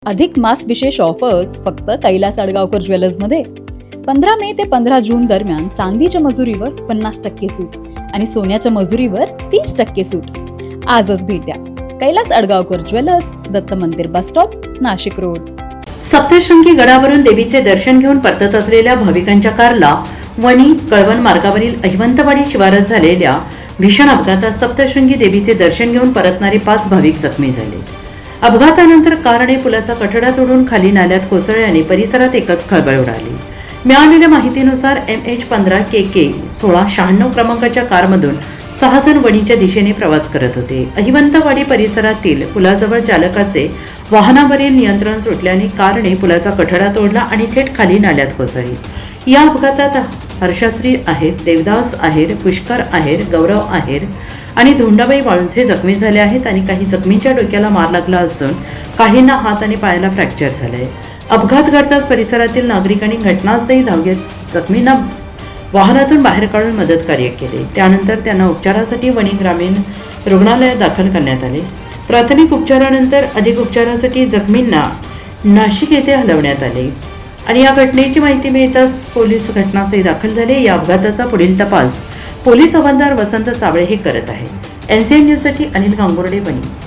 अधिक मास विशेष ऑफर्स फक्त कैलास अडगावकर ज्वेलर्समध्ये. 15 मे ते 15 जून दरम्यान चांदीच्या मजुरीवर 50% सूट आणि सोन्याच्या मजुरीवर 30% सूट. आजच भेट द्या कैलास अडगावकर ज्वेलर्स, दत्त मंदिर bus stop, Nashik road. Saptashrungi गडावरून देवीचे दर्शन घेऊन परतत असलेल्या भाविकांच्या कारला वणी कळवण मार्गावरील अहिवंतवाडी शिवारात झालेल्या भीषण अपघातात सप्तशृंगी देवीचे दर्शन घेऊन परतणारे 5 भाविक जखमी झाले. अपघातानंतर कार आणि पुलाचा कठडा तोडून खाली नाल्यात कोसळल्याने परिसरात एकच खळबळ उडाली. मिळालेल्या माहितीनुसार MH15 KK 1696 क्रमांकाच्या कारमधून 6 जण वणीच्या दिशेने प्रवास करत होते. अहिवंतवाडी परिसरातील पुलाजवळ चालकाचे वाहनावरील नियंत्रण सुटल्याने कारने पुलाचा कठडा तोडला आणि थेट खाली नाल्यात कोसळली. या अपघातात हर्षश्री आहेर, देवदास आहेर, पुष्कर आहेर, गौरव आहेर आणि धोंडाबाई वाळुंजे जखमी झाले आहेत आणि काही जखमींच्या डोक्याला मार लागला असून काहींना हात आणि पायाला फ्रॅक्चर झाले. अपघात घडताच परिसरातील नागरिकांनी घटनास्थळी धाव घेत जखमींना वाहनातून बाहेर काढून मदत कार्य केले. त्यानंतर त्यांना उपचारासाठी वणी ग्रामीण रुग्णालयात दाखल करण्यात आले. प्राथमिक उपचारानंतर अधिक उपचारासाठी जखमींना नाशिक येथे हलवण्यात आले आणि या घटनेची माहिती मिळताच पोलीस घटनास्थळी दाखल झाले. या अपघाताचा पुढील तपास पोलीस हवालदार वसंत साबळे हे करत आहेत. NCN न्यूजसाठी अनिल गांगुर्डे, वणी.